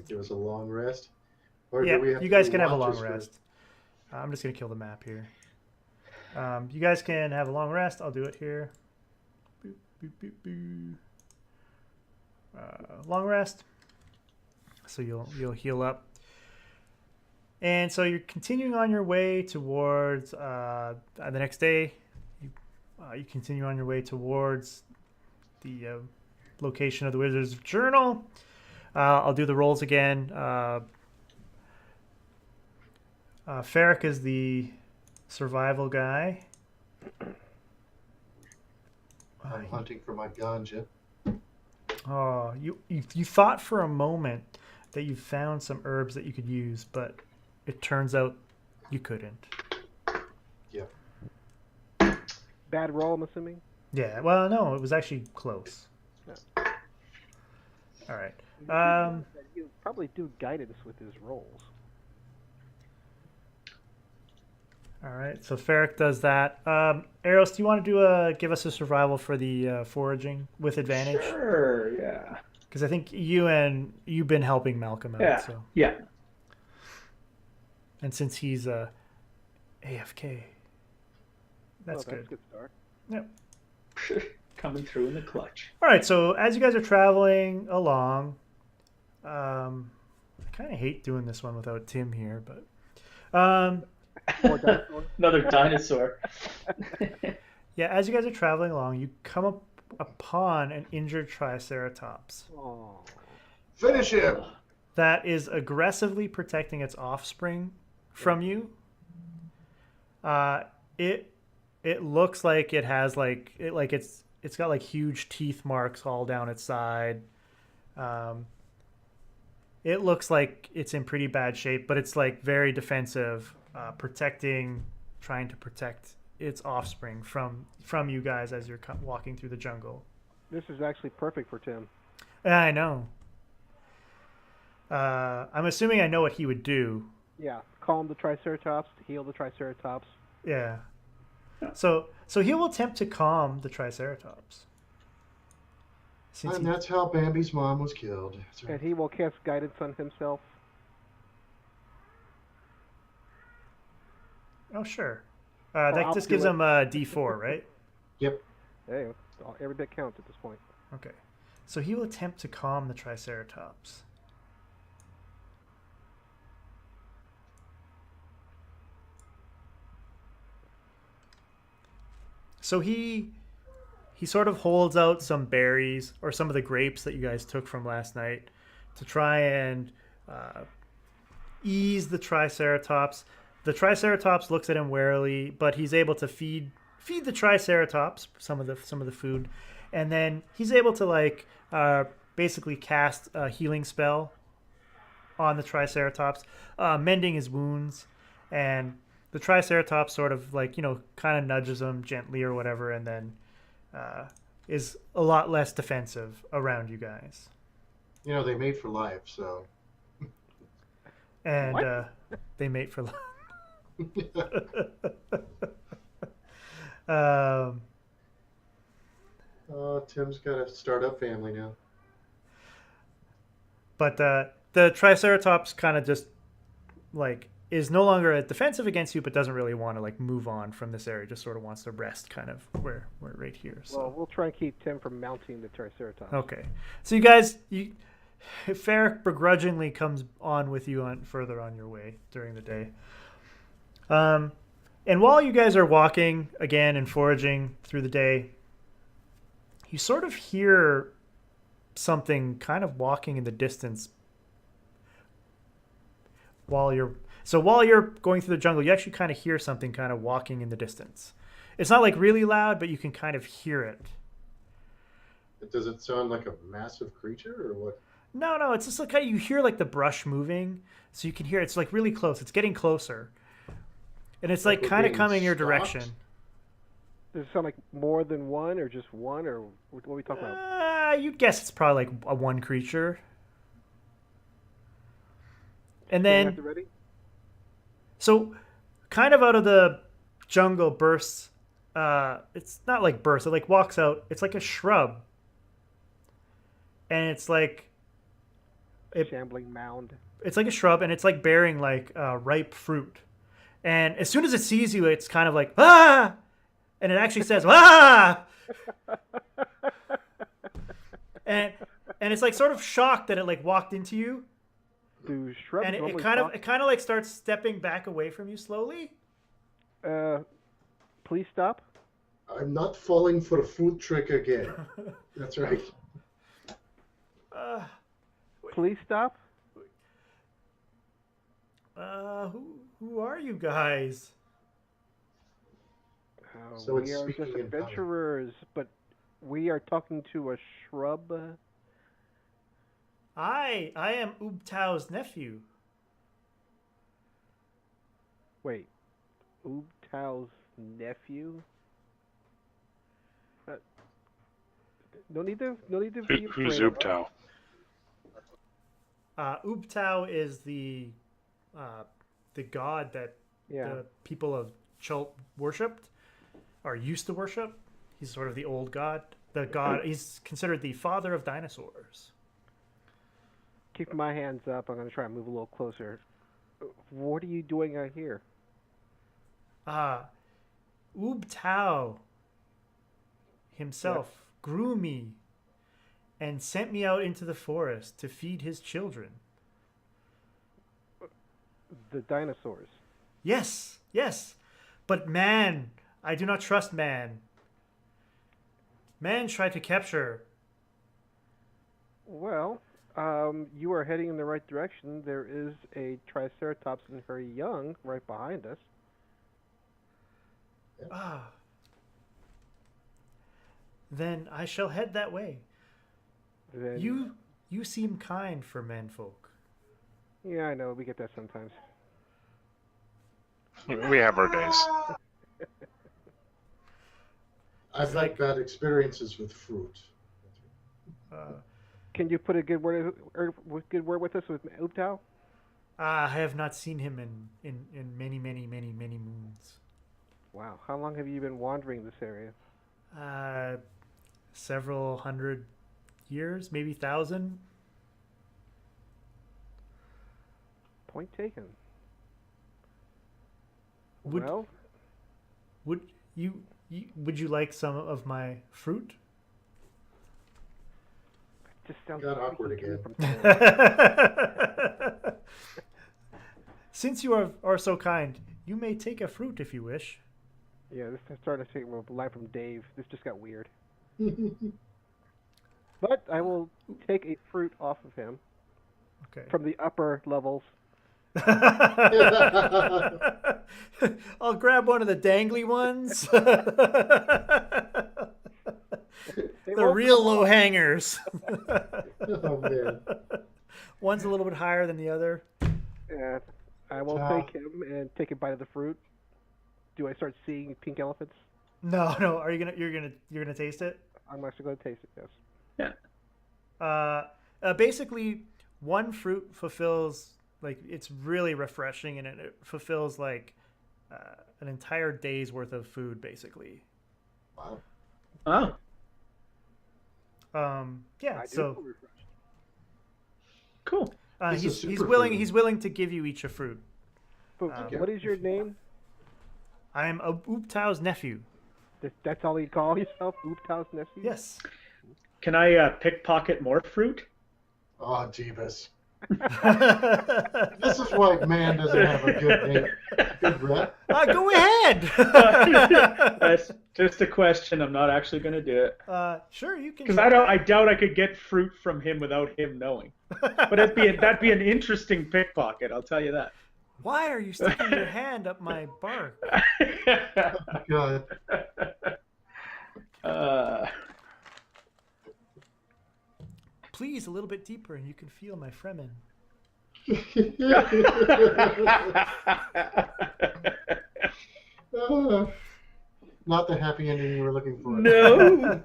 Give us a long rest, or do Yeah, we have you to guys do can have a long watches for? rest. I'm just gonna kill the map here. You guys can have a long rest. I'll do it here. Boop, boop, boop, boop. Long rest. So you'll heal up, and so you're continuing on your way towards the next day. You continue on your way towards the location of the Wizard's Journal. I'll do the rolls again. Ferrick is the survival guy. I'm hunting for my ganja. Oh, you thought for a moment that you found some herbs that you could use, but it turns out you couldn't. Yeah. Bad roll, I'm assuming. Yeah, well, no, it was actually close. Yeah. All right. You probably do guidance with his rolls. All right. So Ferrick does that. Aros, do you want to give us a survival for the foraging with advantage? Sure, yeah. Because I think you've been helping Malcolm out. Yeah, So. yeah. And since he's AFK, that's good. That's a good start. Yep. Coming through in the clutch. All right. So as you guys are traveling along, I kind of hate doing this one without Tim here, but Another dinosaur. yeah, as you guys are traveling along, you come upon an injured Triceratops Oh. Finish him. that is aggressively protecting its offspring from you. It looks like it has it's got like huge teeth marks all down its side. It looks like it's in pretty bad shape, but it's like very defensive, trying to protect its offspring from you guys as you're walking through the jungle. This is actually perfect for Tim. Yeah, I know. I'm assuming I know what he would do. Yeah, calm the Triceratops, heal the Triceratops. Yeah. So he will attempt to calm the Triceratops. And that's how Bambi's mom was killed. That's And right. he will cast guidance on himself. Oh, sure. I'll That just do gives it. him a D4, right? Yep. Hey, every bit counts at this point. Okay. So he will attempt to calm the Triceratops. So he sort of holds out some berries or some of the grapes that you guys took from last night to try and ease the Triceratops. The Triceratops looks at him warily, but he's able to feed the Triceratops some of the food, and then he's able to basically cast a healing spell on the Triceratops, mending his wounds, and the Triceratops sort of kind of nudges him gently or whatever, and then is a lot less defensive around you guys. You know, they mate for life, so. And What? they mate for life. um, Oh, Tim's got a startup family now. but the Triceratops kind of just is no longer defensive against you, but doesn't really want to move on from this area. Just sort of wants to rest, kind of where right here. So. Well, we'll try and keep Tim from mounting the Triceratops. Okay, so you guys, Ferrick begrudgingly comes on with you further on your way during the day. And while you guys are walking again and foraging through the day, you sort of hear something kind of walking in the distance while you're going through the jungle. You actually kind of hear something kind of walking in the distance. It's not really loud, but you can kind of hear it. Does it sound like a massive creature or what? No, it's just you hear the brush moving, so you can hear it's really close. It's getting closer, and it's Like we're kind of being coming your stalked? direction. Does it sound like more than one, or just one, or what are we talking about? You'd guess it's probably a one creature. And Tim, you then, have it ready? so kind of out of the jungle bursts. It's not bursts. It walks out. It's like a shrub, and it's shambling mound. It's like a shrub, and it's like bearing like ripe fruit. And as soon as it sees you, it's kind of like ah, and it actually says ah, and it's like sort of shocked that it like walked into you. Do shrubs And normally it kind of like starts stepping back away from you slowly. Please stop. I'm not falling for a food trick again. That's right. Please stop. Who are you guys? So we it's are speaking just in common. adventurers, but we are talking to a shrub. I am Ubtau's nephew. Wait, Ubtau's nephew? No need to be Who's afraid. Ubtao? Ubtau is the god that Yeah. the people of Chult worshipped, or used to worship. He's sort of the old god. The god. He's considered the father of dinosaurs. Keep my hands up. I'm going to try and move a little closer. What are you doing out here? Ubtau himself grew me and sent me out into the forest to feed his children. The dinosaurs. Yes, yes. But man, I do not trust man. Man tried to capture. Well, you are heading in the right direction. There is a Triceratops and her young right behind us. Then I shall head that way. Then, You seem kind for menfolk. Yeah, I know. We get that sometimes. We have our days. I've had bad experiences with fruit. Can you put a good word with us with Ubtao? I have not seen him in many moons. Wow. How long have you been wandering this area? Several hundred years, maybe 1,000. Point taken. Would you like some of my fruit? Just sounds Got awkward again. Since you are so kind, you may take a fruit if you wish. Yeah, this is starting to take a line from Dave. This just got weird. But I will take a fruit off of him. Okay. From the upper levels. I'll grab one of the dangly ones. The real low hangers. Oh, man. One's a little bit higher than the other. And I will take him and take a bite of the fruit. Do I start seeing pink elephants? No. Are you you're gonna taste it? I'm actually going to taste it. Yes. Yeah. Basically, one fruit fulfills, like, it's really refreshing, and it fulfills like an entire day's worth of food, basically. Wow. Oh. Yeah. So Cool. he's willing to give you each a fruit. What is your name? I am Ubtau's nephew. That's all you call yourself, Ubtau's nephew? Yes. Can I pickpocket more fruit? Oh, Jeebus. This is why man doesn't have a good name. Good rep. Go ahead. That's just a question. I'm not actually going to do it. Sure, you can. Because I doubt I could get fruit from him without him knowing. But that'd be an interesting pickpocket. I'll tell you that. Why are you sticking your hand up my bark? God. Please, a little bit deeper, and you can feel my fremen. Not the happy ending you were looking for. No.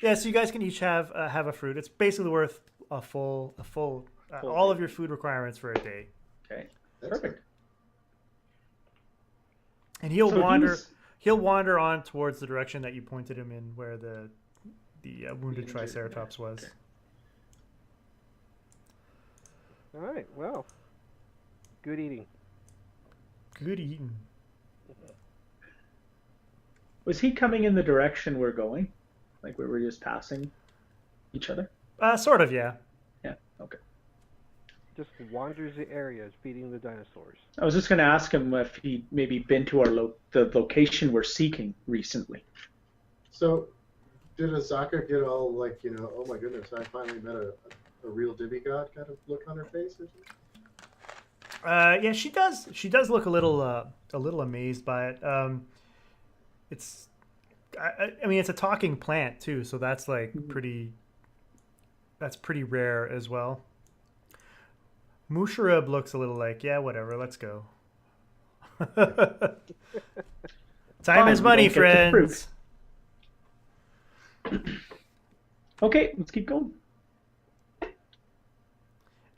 Yeah, so you guys can each have a fruit. It's basically worth a full all of your food requirements for a day. Okay. Perfect. And he'll So wander. He'll wander on towards the direction that you pointed him in, where the wounded Triceratops was. All right. Well, good eating. Good eating. Was he coming in the direction we're going? Like we were just passing each other? Sort of, yeah. Yeah, okay. Just wanders the areas feeding the dinosaurs. I was just going to ask him if he'd maybe been to the location we're seeking recently. So, did Azaka get all like, oh my goodness, I finally met a real demigod kind of look on her face or something? Yeah, she does. She does look a little amazed by it. It's, I mean, it's a talking plant too, so that's like pretty. That's pretty rare as well. Musharib looks a little like, yeah, whatever, let's go. Time is money, friends. Okay, let's keep going.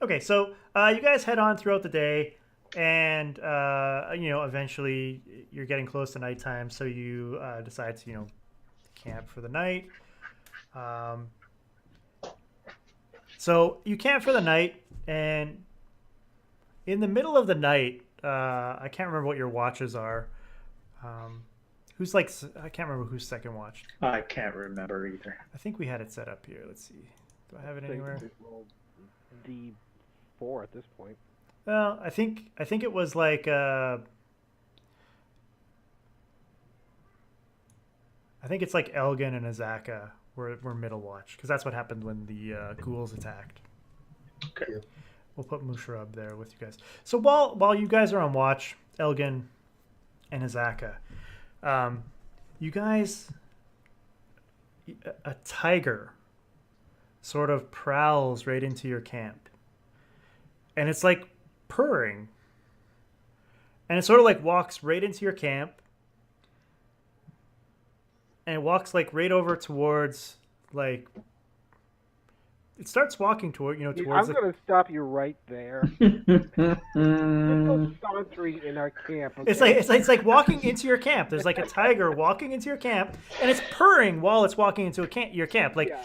Okay, so you guys head on throughout the day, and eventually you're getting close to nighttime, so you decide to camp for the night. So you camp for the night, and in the middle of the night, I can't remember what your watches are. Who's like, I can't remember who's second watch. I can't remember either. I think we had it set up here. Let's see. Do I have it anywhere? D4 at this point. Well, I think it was like I think it's like Elghinn and Azaka were middle watch, because that's what happened when the ghouls attacked. Okay. Yeah. We'll put Musharab there with you guys. So while you guys are on watch, Elghinn and Azaka, you guys, a tiger sort of prowls right into your camp, and it's like purring, and it sort of like walks right into your camp, and it walks like right over towards, like, it starts walking toward towards. I'm going to stop you right there. There's no sauntering in our camp. Okay? It's like walking into your camp. There's like a tiger walking into your camp, and it's purring while it's walking into your camp. Like, yeah,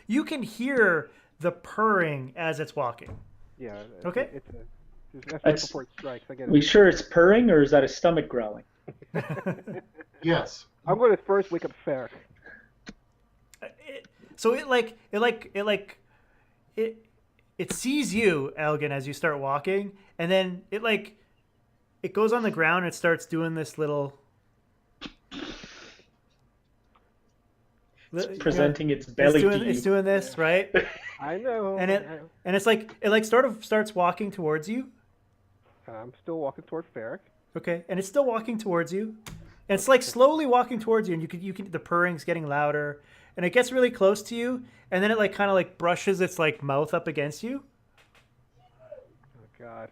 you can hear the purring as it's walking. Yeah. Okay. That's right before it strikes. I get it. We sure it's purring, or is that his stomach growling? Yes. I'm going to first wake up Ferrick. So it sees you, Elghinn, as you start walking, and then it goes on the ground and it starts doing this little. It's presenting its belly to you. It's doing this, right? I know. And it sort of starts walking towards you. I'm still walking toward Ferrick. Okay, and it's still walking towards you. And it's like slowly walking towards you, and you can the purring's getting louder. And it gets really close to you, and then it like kind of like brushes its like mouth up against you. Oh God!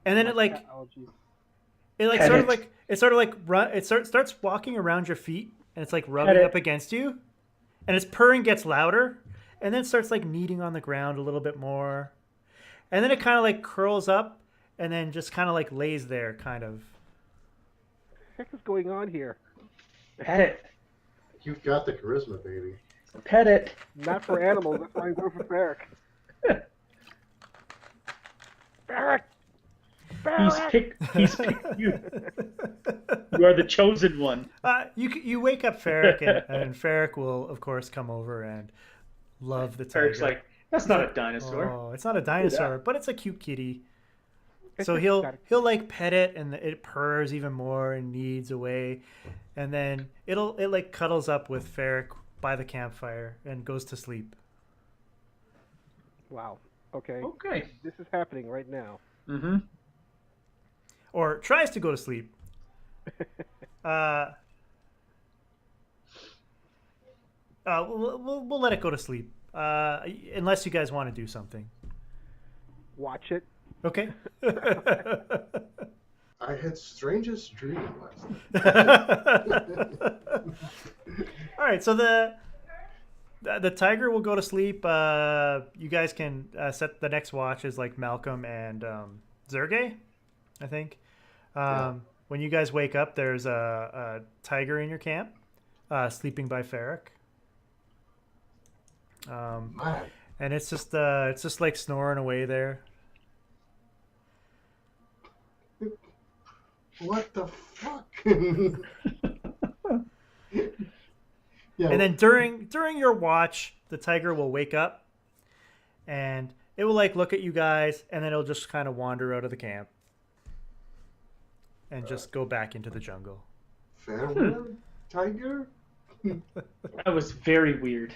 And then starts walking around your feet, and it's like rubbing up against you, and its purring gets louder, and then it starts like kneading on the ground a little bit more, and then it kind of like curls up, and then just kind of like lays there, kind of. What the heck is going on here? Pet it. You've got the charisma, baby. Pet it. Not for animals. That's why I'm going for Ferrick. Ferrick! He's picked you. You are the chosen one. You wake up Ferrick, and Ferrick will, of course, come over and love the tiger. Ferrick's like, that's not a dinosaur. Oh, it's not a dinosaur, but it's a cute kitty. So he'll like pet it, and it purrs even more and kneads away, and then it like cuddles up with Ferrick by the campfire and goes to sleep. Wow. Okay. Okay. This is happening right now. Mm-hmm. Or tries to go to sleep. We'll let it go to sleep, unless you guys want to do something. Watch it. Okay. I had strangest dream last night. All right, so the tiger will go to sleep. You guys can set the next watch as like Malcolm and Zergae, I think. When you guys wake up, there's a tiger in your camp, sleeping by Ferrick. and it's just like snoring away there. What the fuck? Yeah. And then during your watch, the tiger will wake up, and it will like look at you guys, and then it'll just kind of wander out of the camp, and just go back into the jungle. Farewell, tiger. That was very weird.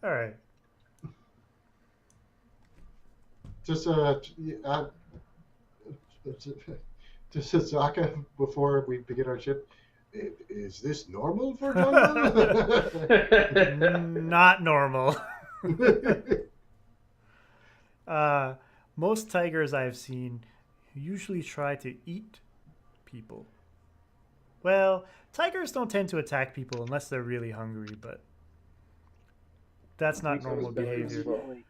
All right. Just Zaka, before we begin our shift, is this normal for jungle? Not normal. Most tigers I've seen usually try to eat people. Well, tigers don't tend to attack people unless they're really hungry, but that's not normal behavior.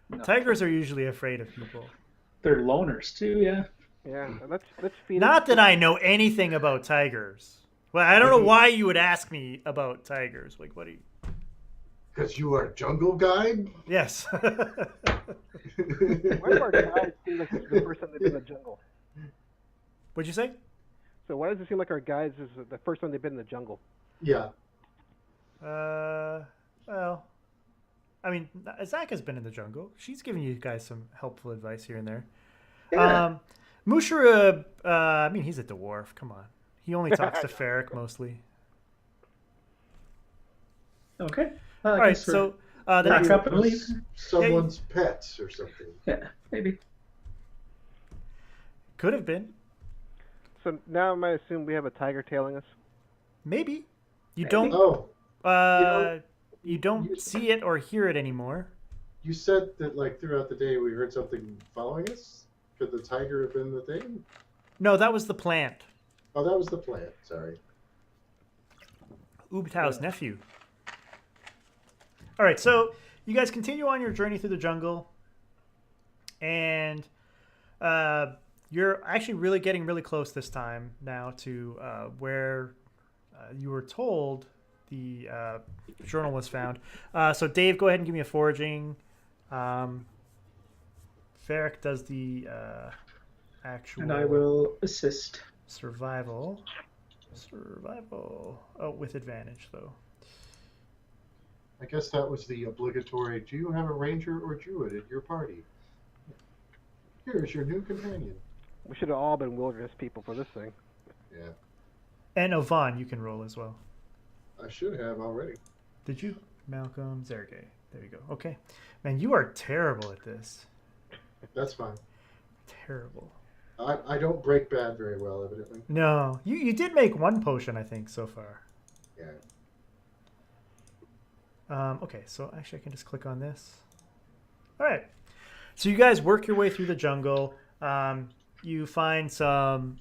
No. Tigers are usually afraid of people. They're loners too, yeah. Yeah, let's feed Not that I know anything about tigers. Well, I don't know why you would ask me about tigers. Like, what are you? Because you are a jungle guide? Yes. Why do our guides seem like this is the first time they've been in the jungle? What'd you say? So why does it seem like our guides is the first time they've been in the jungle? Yeah. Well, I mean, Azaka's been in the jungle. She's giving you guys some helpful advice here and there. Yeah. Mushra, I mean, he's a dwarf. Come on. He only talks to Ferrick mostly. Okay. All right, so the Back next up and leave. Someone's pets or something. Yeah, maybe. could have been. So now I might assume we have a tiger tailing us. Maybe. You Maybe. don't Oh, you don't see it or hear it anymore. you said that like throughout the day we heard something following us? Could the tiger have been the thing? No, that was the plant. Oh, that was the plant. Sorry. Ubtau's nephew. All right, so you guys continue on your journey through the jungle, and you're actually really getting really close this time now to where you were told the journal was found. So Dave, go ahead and give me a foraging. Ferrick does the actual And I will assist. survival. Oh, with advantage though. I guess that was the obligatory. Do you have a ranger or druid in your party? Here's your new companion. We should have all been wilderness people for this thing. Yeah, And Vaughn, you can roll as well. I should have already. Did you? Malcolm, Zergae. There you go. Okay. Man, you are terrible at this. That's fine. Terrible. I don't break bad very well, evidently. No, you did make one potion, I think, so far. Yeah. Okay, so actually I can just click on this. All right. So you guys work your way through the jungle. You do find some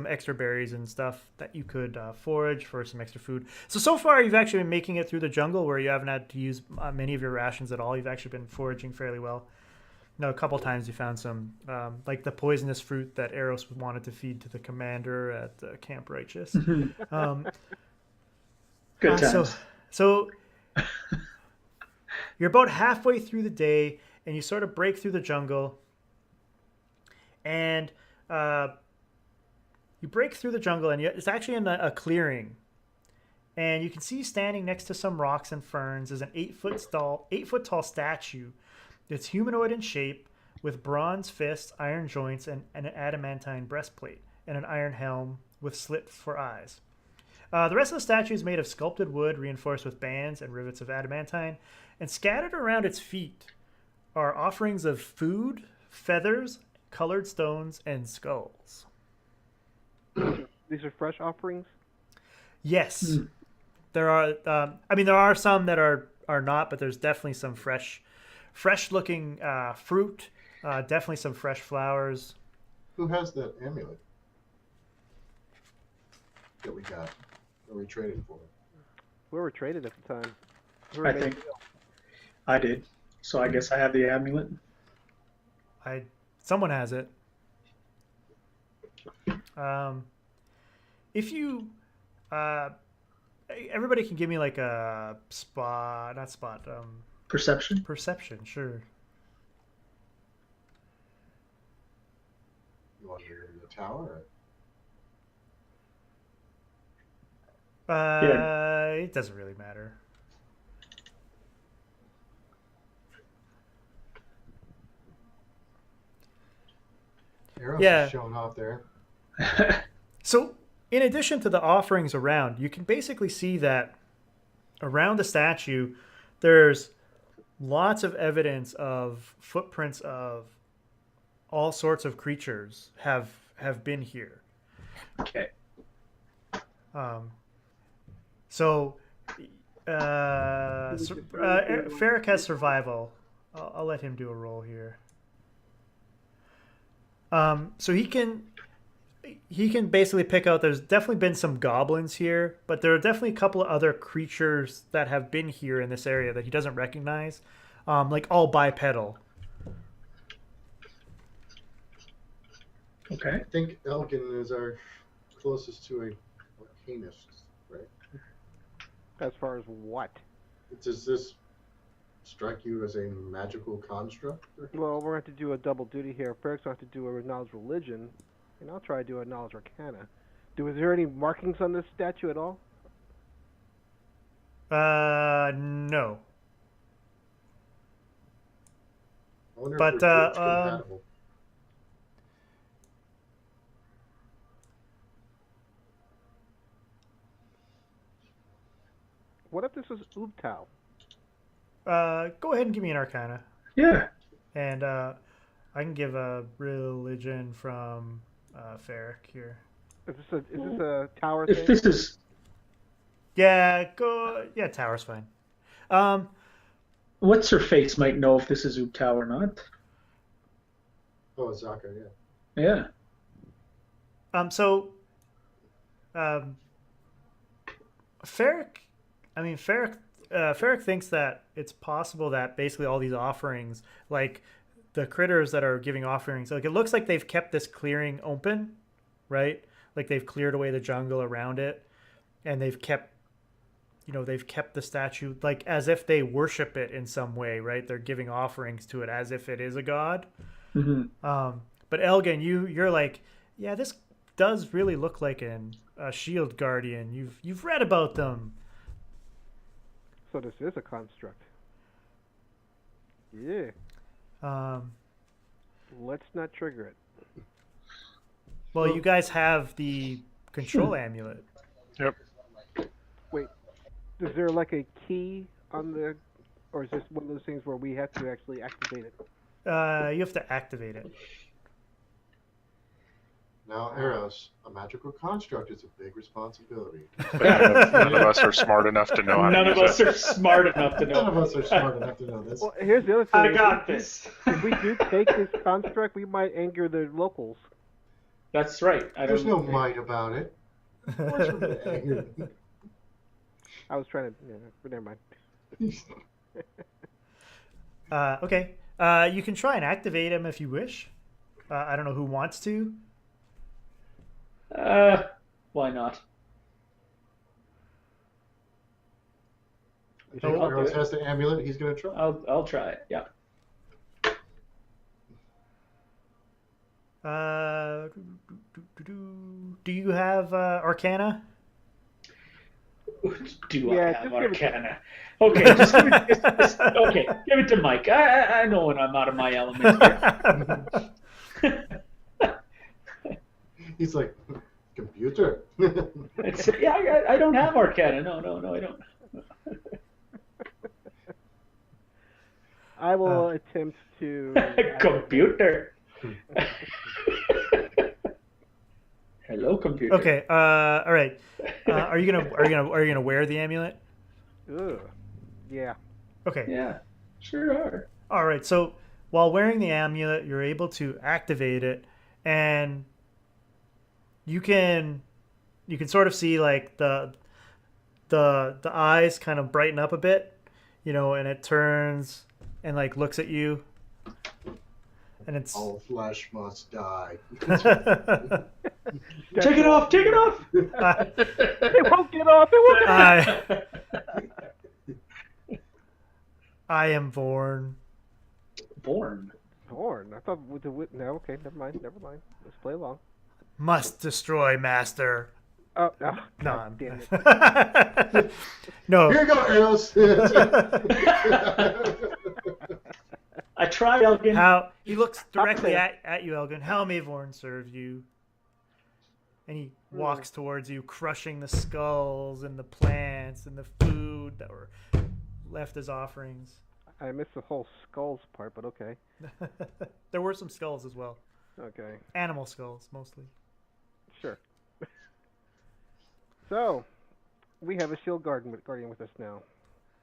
extra berries and stuff that you could forage for some extra food. So far you've actually been making it through the jungle where you haven't had to use many of your rations at all. You've actually been foraging fairly well. No, a couple times you found some, like the poisonous fruit that Aros wanted to feed to the commander at Camp Righteous. Good times. So you're about halfway through the day, and you sort of break through the jungle, and you break through the jungle, and it's actually in a clearing, and you can see standing next to some rocks and ferns is an 8-foot tall statue. It's humanoid in shape, with bronze fists, iron joints, and an adamantine breastplate, and an iron helm with slits for eyes. The rest of the statue is made of sculpted wood reinforced with bands and rivets of adamantine, and scattered around its feet are offerings of food, feathers, colored stones, and skulls. These are fresh offerings? Yes. There are there are some that are not, but there's definitely some fresh looking fruit, definitely some fresh flowers. Who has that amulet that we got? Or we traded for? We were traded at the time. We were I made think to go. I did. So I guess I have the amulet. Someone has it. If you Everybody can give me like a Perception. perception, sure. You want to hear the tower? It doesn't really matter. Aros Yeah. is showing off there. So, in addition to the offerings around, you can basically see that around the statue, there's lots of evidence of footprints of all sorts of creatures have been here. Okay. Ferrick has survival. I'll let him do a roll here. So he can basically pick out. There's definitely been some goblins here, but there are definitely a couple of other creatures that have been here in this area that he doesn't recognize, like all bipedal. Okay. I think Elghinn is our closest to a arcanist, right? As far as what? Does this strike you as a magical construct? Well, we're going to do a double duty here. Ferrick's going to do a knowledge religion, and I'll try to do a knowledge arcana. Is there any markings on this statue at all? No. I wonder But, if we're church compatible. What if this was Ubtao? Go ahead and give me an arcana. Yeah. And I can give a religion from Ferrick here. Is this a tower If thing? this is Yeah, go. Yeah, tower's fine. what's her face might know if this is Ubtao or not. Oh, Zergae, yeah. Yeah. Ferrick. I mean, Ferrick thinks that it's possible that basically all these offerings, like the critters that are giving offerings, like it looks like they've kept this clearing open, right? Like they've cleared away the jungle around it, and they've kept the statue like as if they worship it in some way, right? They're giving offerings to it as if it is a god. Mm-hmm. But Elghinn, you're like, yeah, this does really look like a shield guardian. You've read about them. So this is a construct. Yeah. Let's not trigger it. Well, you guys have the control amulet. Yep. Wait, is there like a key on the, or is this one of those things where we have to actually activate it? You have to activate it. Now, Aros, a magical construct is a big responsibility. None of us are smart enough to know how None to of use us it. are smart enough to None know. of us are smart enough to know this. Well, here's the other thing. I got this. If we do take this construct, we might anger the locals. That's right. There's no might about it. Of course we're gonna anger them. I was trying to, but never mind. Okay. You can try and activate him if you wish. I don't know who wants to. Why not? If I'll do Aros it. has the amulet, he's gonna try. I'll try it. Yeah. Do you have Arcana? Do Yeah, I have just give it- Arcana? Okay, just give it. Okay, give it to Mike. I know when I'm out of my element here. He's like, computer. Yeah, I don't have Arcana. No, I don't. I will attempt to. Computer. Hello, computer. Okay. All right. Are you gonna wear the amulet? Ugh. Yeah. Okay. Yeah, sure are. All right. So while wearing the amulet, you're able to activate it, and you can sort of see like the eyes kind of brighten up a bit, and it turns and like looks at you, and it's All flesh must die. Take it off. Take it off. It won't get off. It won't. I am Vaughn. Born. Horn. I thought with the no. Okay, never mind. Never mind. Let's play along. Must destroy, master. Oh, No, God damn it. no. Here you go, Aros. I tried, Elghinn. How he looks directly at you, Elghinn. How may Vaughn serve you? And he walks towards you, crushing the skulls and the plants and the food that were left as offerings. I missed the whole skulls part, but okay. There were some skulls as well. Okay, Animal skulls, mostly. sure. So, we have a shield guardian with us now,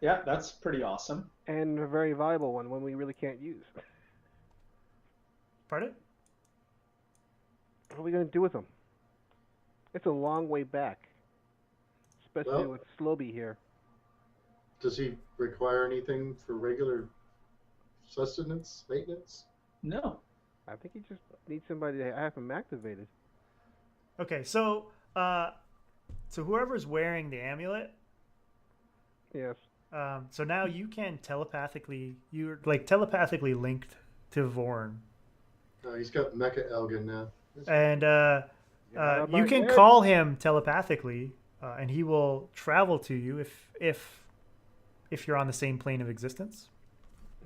Yeah, that's pretty awesome. and a very valuable one we really can't use. Pardon? What are we gonna do with him? It's a long way back, especially Well- with Slowby here. Does he require anything for regular sustenance, maintenance? No. I think he just needs somebody to have him activated. Okay, so whoever's wearing the amulet, Yes. so now you can you're like telepathically linked to Vaughn. He's got Mecha Elghinn now. And Yeah, you my can head. call him telepathically, and he will travel to you if you're on the same plane of existence.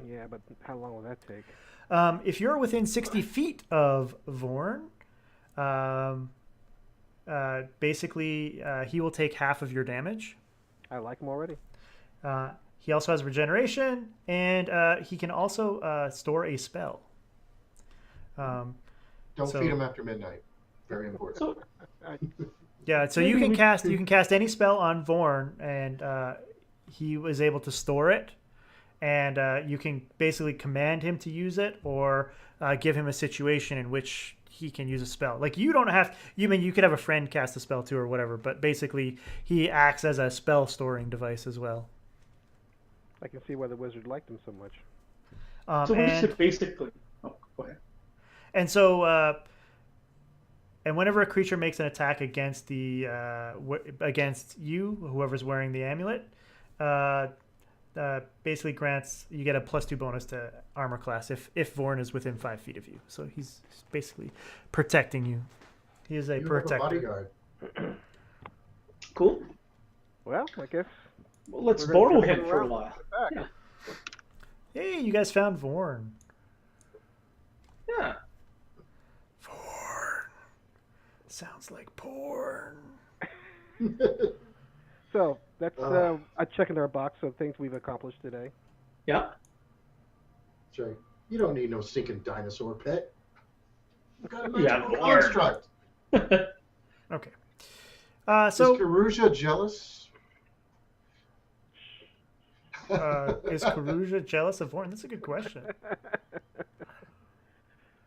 Yeah, but how long will that take? If you're within 60 feet of Vaughn, basically he will take half of your damage. I like him already. He also has regeneration, and he can also store a spell. Don't So- feed him after midnight. Very important. So, Yeah, so you can cast any spell on Vaughn, and he was able to store it, and you can basically command him to use it, or give him a situation in which he can use a spell. Like you don't have, you could have a friend cast a spell too, or whatever. But basically, he acts as a spell storing device as well. I can see why the wizard liked him so much. so we and, should basically. Oh, go ahead. and so, and whenever a creature makes an attack against against you, whoever's wearing the amulet, basically grants you get a +2 bonus to armor class if Vaughn is within 5 feet of you. So he's basically protecting you. He is a You have a protector. bodyguard. Cool. Well, I guess. Well, let's We're gonna borrow give him him for a around. while. Back. Yeah. Hey, you guys found Vaughn. Yeah. Vaughn. Sounds like porn. So that's Uh. a check in our box of things we've accomplished today. Yeah. Jay, you don't need no stinking dinosaur pet. You've got a Yeah, magical Lord. construct. Okay. Is So Karuja jealous? is Karuja jealous of Vaughn? That's a good question.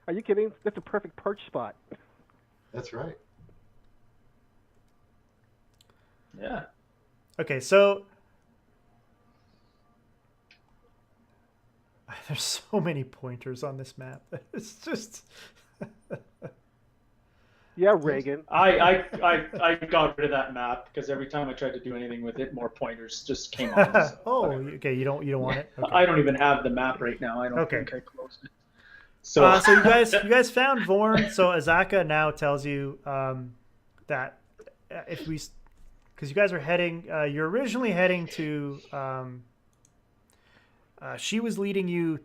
Are you kidding? That's a perfect perch spot. That's right. Yeah. Okay, so there's so many pointers on this map. It's just Yeah, Regan. I got rid of that map because every time I tried to do anything with it, more pointers just came on. So oh, whatever. okay. You don't want it. Okay. I don't even have the map right now. I don't Okay. think I closed it. So, So you guys found Vaughn. So Azaka now tells you that if we, because you guys are heading, you're originally heading to. She was leading you.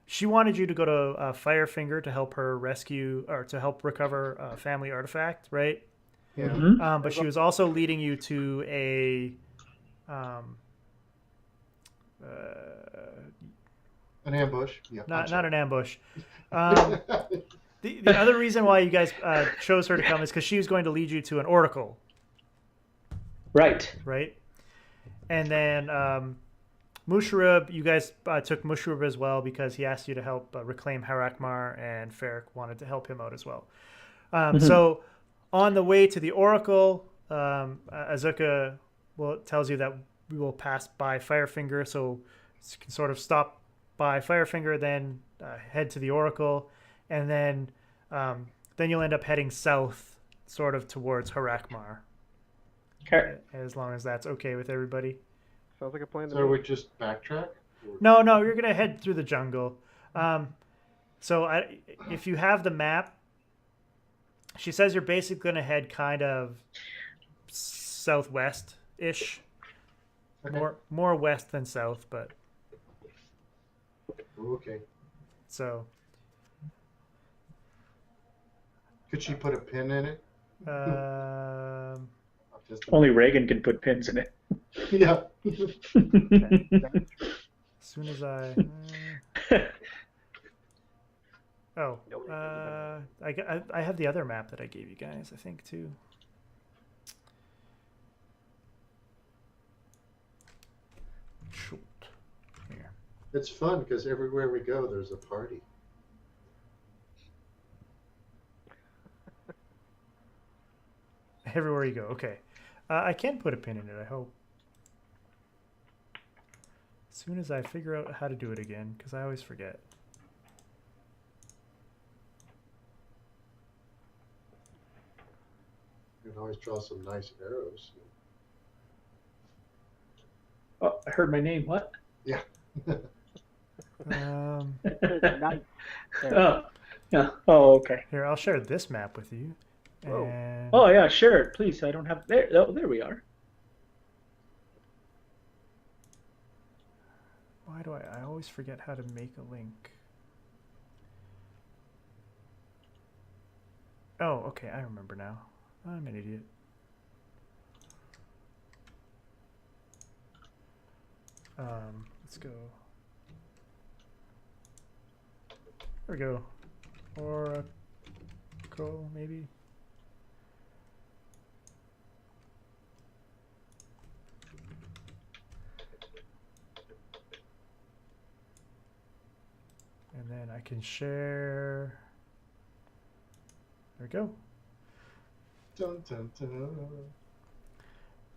She wanted you to go to Firefinger to help her rescue or to help recover a family artifact, right? Yeah. Mhm. But she was also leading you to a. An ambush. Yeah. Not an ambush. The other reason why you guys chose her to come is because she was going to lead you to an oracle, right. right? And then Musharib, you guys took Musharib as well because he asked you to help reclaim Harakmar, and Ferrick wanted to help him out as well. So on the way to the oracle, Azuka tells you that we will pass by Firefinger, so you can sort of stop by Firefinger, then head to the oracle, and then you'll end up heading south, sort of towards Harakmar. Okay. as long as that's okay with everybody. Sounds like a plan to So we me. just backtrack? Or- No, you're gonna head through the jungle. If you have the map, she says you're basically gonna head kind of southwest ish, Okay. more west than south, but Okay. so. Could she put a pin in it? Um, I'll just- Only Regan can put pins in it. Yeah. That is true. as soon as I. Oh, I have the other map that I gave you guys, I think, too. Shoot. Here. It's fun because everywhere we go, there's a party. Everywhere you go. Okay. I can put a pin in it, I hope. As soon as I figure out how to do it again, because I always forget. You can always draw some nice arrows. Oh, I heard my name. What? Yeah. Nice. There. Oh, yeah. Oh, okay. Here, I'll share this map with you. Whoa. And Oh, yeah, share it, please. I don't have. There. Oh, there we are. why do I always forget how to make a link. Oh, okay, I remember now. I'm an idiot. Let's go. There we go. Oracle, maybe. And then I can share. There we go. Dun, dun, dun.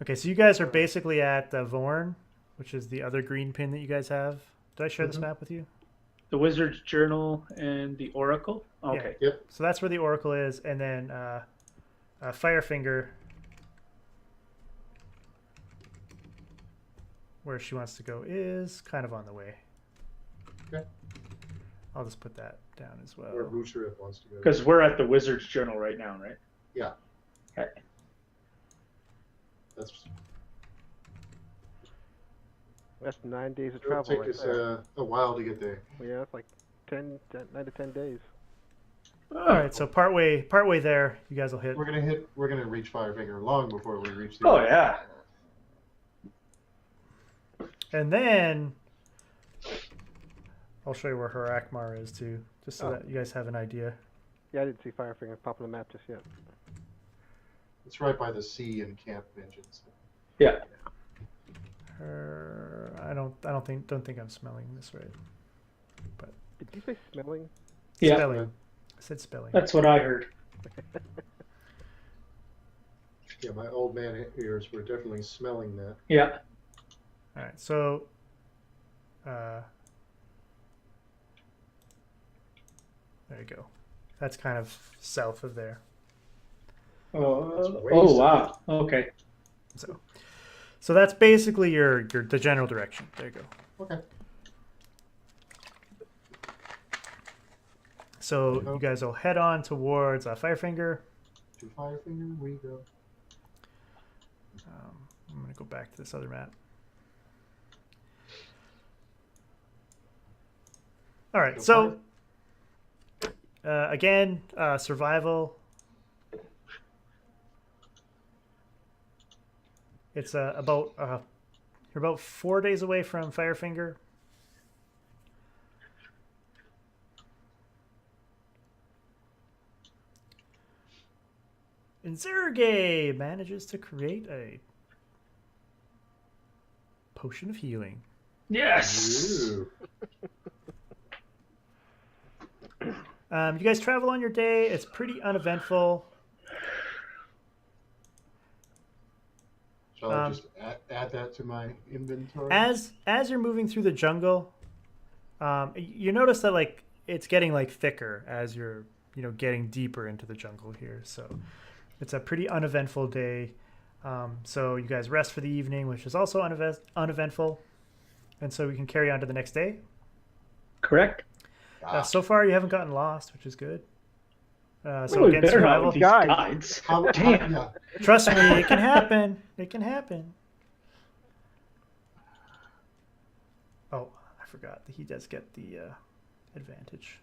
Okay, so you guys are basically at Vaughn, which is the other green pin that you guys have. Did I share this map with you? The Wizard's Journal and the Oracle. Okay. Yep. So that's where the Oracle is, and then Firefinger, where she wants to go, is kind of on the way. Okay. I'll just put that down as well. Where Boucherif wants to go. Because we're at the Wizard's Journal right now, right? Yeah. Okay. That's 9 days of It'll travel take right us there. a while to get there. Yeah, it's like 9 to 10 days. All right, so partway there, you guys will hit. We're gonna reach Firefinger long before we reach the Oh, yeah. And then I'll show you where Harakmar is too, just so Oh. that you guys have an idea. Yeah, I didn't see Firefinger pop on the map just yet. It's right by the sea and Camp Vengeance. Yeah. I don't think I'm smelling this right. Did you say smelling? Yeah. Spelling. I said spelling. That's what I heard. Yeah, my old man ears were definitely smelling that. Yeah. All right, so there you go. That's kind of south of there. That's way Oh, south. wow. Okay. So that's basically the general direction. There you go. Okay. So you guys will head on towards Firefinger. To Firefinger we go. I'm going to go back to this other map. All right, so again, survival. It's you're about 4 days away from Firefinger. And Zergae manages to create a potion of healing. Yes. Ooh. You guys travel on your day. It's pretty uneventful. Shall I just add that to my inventory? As you're moving through the jungle, you notice that like it's getting like thicker as you're getting deeper into the jungle here. So it's a pretty uneventful day. So you guys rest for the evening, which is also uneventful. And so we can carry on to the next day. Correct. So far, you haven't gotten lost, which is good. So We again, better not survival. with these Guys. guides. Damn. Damn. Trust me, it can happen. It can happen. Oh, I forgot that he does get the advantage.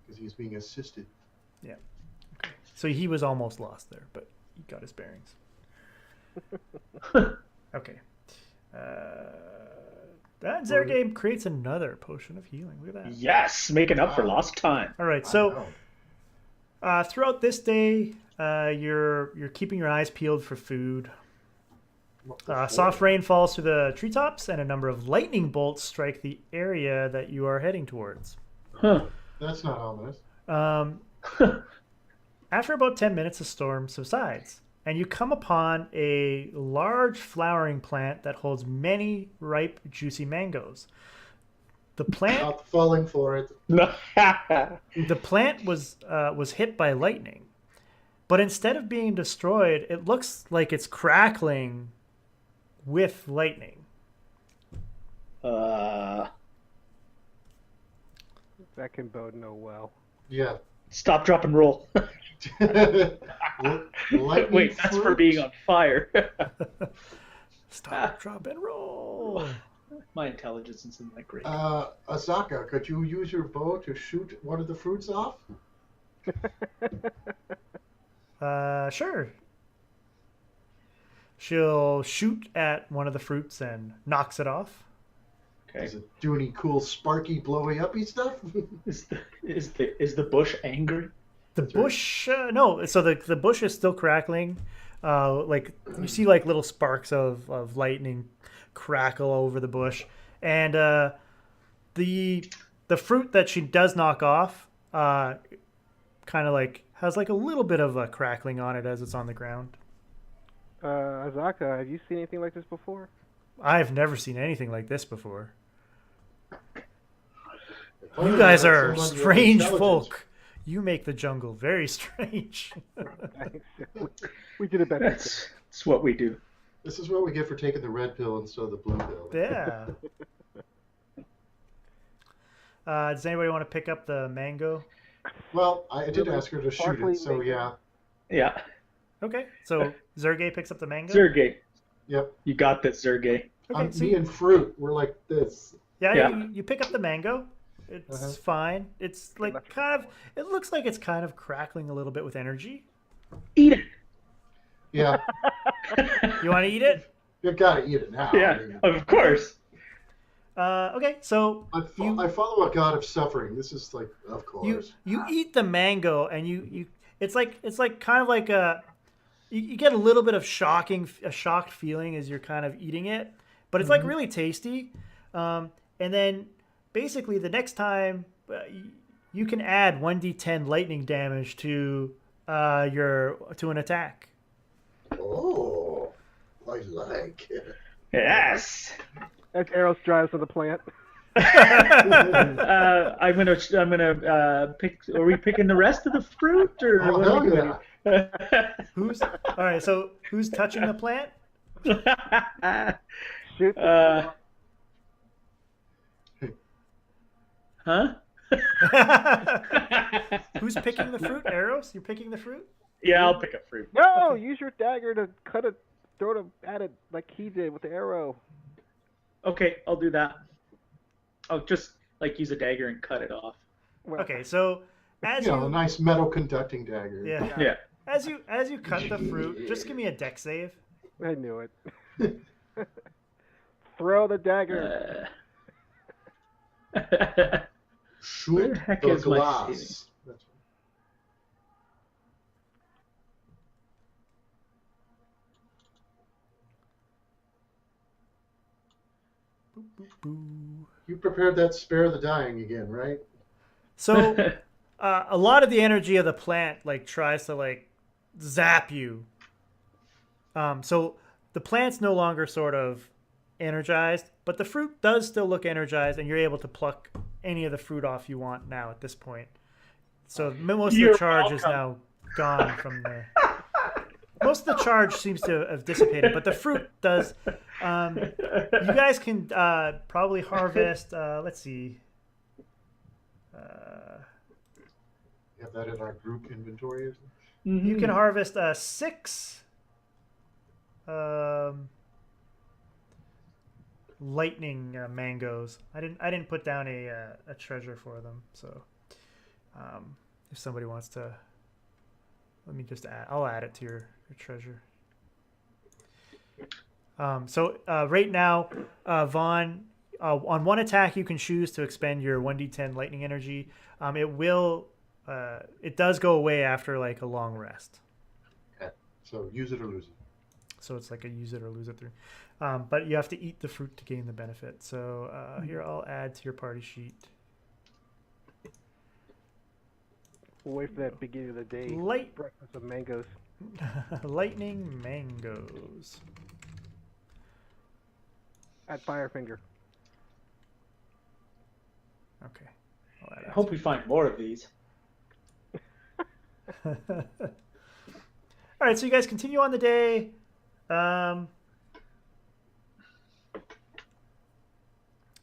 Because he's being assisted. Yeah. Okay. So he was almost lost there, but he got his bearings. Okay. That Zergae creates another potion of healing. Look at that. Yes, making up for lost time. All right. So throughout this day, you're keeping your eyes peeled for food. Soft rain falls through the treetops, and a number of lightning bolts strike the area that you are heading towards. Huh. That's not ominous. After about 10 minutes, the storm subsides, and you come upon a large flowering plant that holds many ripe, juicy mangoes. The plant, Not falling for it. the plant was hit by lightning, but instead of being destroyed, it looks like it's crackling with lightning. That can bode no well. Yeah. Stop, drop, and roll. Lightning Wait, that's for fruit? being on fire. Stop, drop, and roll. My intelligence isn't that great. Azaka, could you use your bow to shoot one of the fruits off? Sure. She'll shoot at one of the fruits and knocks it off. Okay. Does it do any cool sparky blowy uppy stuff? Is the bush angry? The bush, no. So the bush is still crackling. Like you see, like little sparks of lightning crackle over the bush, and the fruit that she does knock off, kind of like has like a little bit of a crackling on it as it's on the ground. Azaka, have you seen anything like this before? I've never seen anything like this before. You guys are strange folk. You make the jungle very strange. We did it better. That's what we do. This is what we get for taking the red pill instead of the blue pill. Yeah. Does anybody want to pick up the mango? Well, I did ask her to shoot Sparkly it, so mango. yeah. Yeah. Okay. So Zergae picks up the mango. Zergae. Yep. You got this, Zergae. Okay. So Me and fruit, we're like this. yeah. You pick up the mango. It's fine. It's like Electric kind of. It looks like it's kind of crackling a little bit with energy. Eat it. Yeah. You want to eat it? You gotta eat it now. Yeah, I mean, of course. Okay. So I follow a god of suffering. This is like, of course. you eat the mango and you it's like kind of like you get a little bit of a shocked feeling as you're kind of eating it, but it's like really tasty. And then basically the next time you can add 1d10 lightning damage to an attack. Oh, I like it. Yes. As Aros drives on the plant. I'm gonna pick. Are we picking the rest of the fruit, or Oh, what are we hell doing? All right? So who's touching the plant? Shoot. Huh? Who's picking the fruit? Aros, you're picking the fruit. Yeah, I'll pick up fruit. No, use your dagger to cut it, throw it at it like he did with the arrow. Okay, I'll do that. I'll just like use a dagger and cut it off. Well, Okay, so as A nice metal conducting dagger. yeah, Yeah. as you cut the fruit, just give me a dex save. I knew it. Throw the dagger. Where Shoot the heck the is my glass. That's You prepared that spare the dying again, right? So a lot of the energy of the plant like tries to like zap you. So the plant's no longer sort of energized, but the fruit does still look energized, and you're able to pluck any of the fruit off you want now at this point. So most of You're the charge is welcome. now gone from the. most of the charge seems to have dissipated, but the fruit does. You guys can probably harvest. Let's see. You have that in our group inventory or something? You can harvest 6 lightning mangoes. I didn't put down a treasure for them, so if somebody wants to, let me just add. I'll add it to your treasure. So right now, Vaughn, on one attack you can choose to expend your 1d10 lightning energy. It does go away after like a long rest. Okay. So use it or lose it. So it's like a use it or lose it through. But you have to eat the fruit to gain the benefit. So here I'll add to your party sheet. We'll wait for that beginning of the day. Breakfast of mangoes. Lightning mangoes. At Firefinger. Okay. I hope we find more of these. All right, so you guys continue on the day.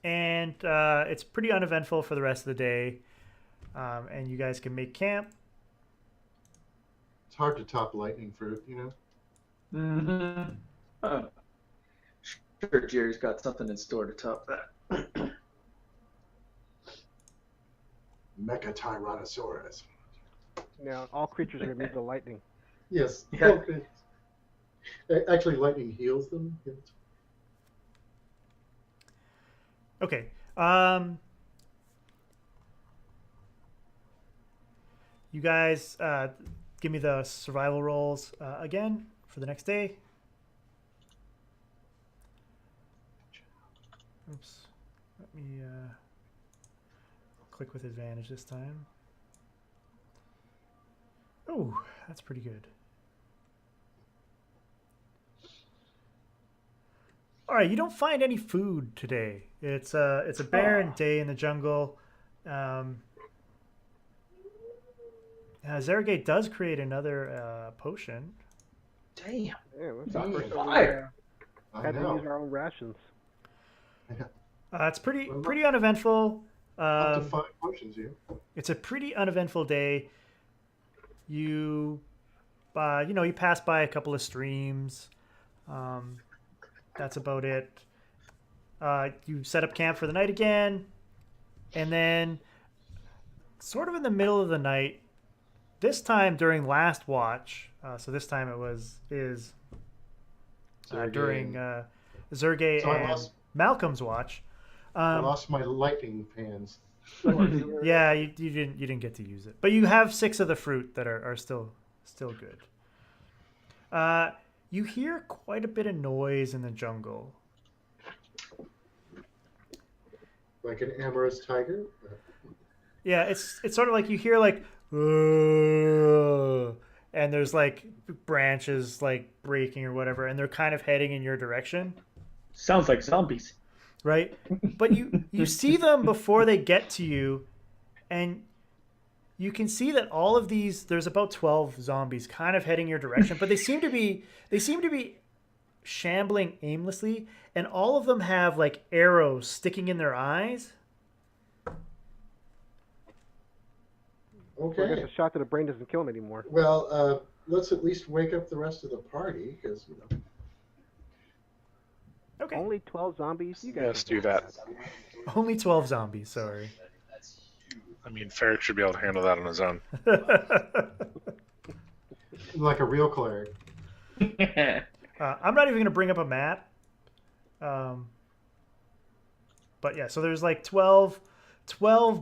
And it's pretty uneventful for the rest of the day. And you guys can make camp. It's hard to top lightning fruit, you know? Mm-hmm. Sure, Jerry's got something in store to top that. Mecha Tyrannosaurus. Now, all creatures are immune to lightning. Yes. Yeah. Okay. Actually, lightning heals them. Okay. You guys give me the survival rolls again for the next day. Oops. Let me click with advantage this time. Oh, that's pretty good. All right, you don't find any food today. It's a barren day in the jungle. Zergae does create another potion. Damn. Yeah, that's Damn. the first Fire. time we had to use our own rations. It's pretty uneventful. Up to 5 potions here. It's a pretty uneventful day. You pass by a couple of streams. That's about it. You set up camp for the night again, and then sort of in the middle of the night, this time during last watch. So this time is during Zergae So I and lost- Malcolm's watch. I lost my lightning pans. Yeah, you didn't get to use it, but you have 6 of the fruit that are still good. You hear quite a bit of noise in the jungle. Like an amorous tiger? Yeah, it's sort of like you hear like, "Ugh," and there's like branches like breaking or whatever, and they're kind of heading in your direction. Sounds like zombies. Right? But you see them before they get to you, and you can see that all of these, there's about 12 zombies kind of heading your direction, but they seem to be shambling aimlessly, and all of them have like arrows sticking in their eyes. Well, I guess Okay. a shot to the brain doesn't kill him anymore. Well, let's at least wake up the rest of the party, because, you know. Okay. Only 12 zombies? You guys Let's do that. Only 12 zombies, sorry. I mean, Ferrick should be able to handle that on his own. Like a real cleric. I'm not even going to bring up a map. But yeah, so there's like 12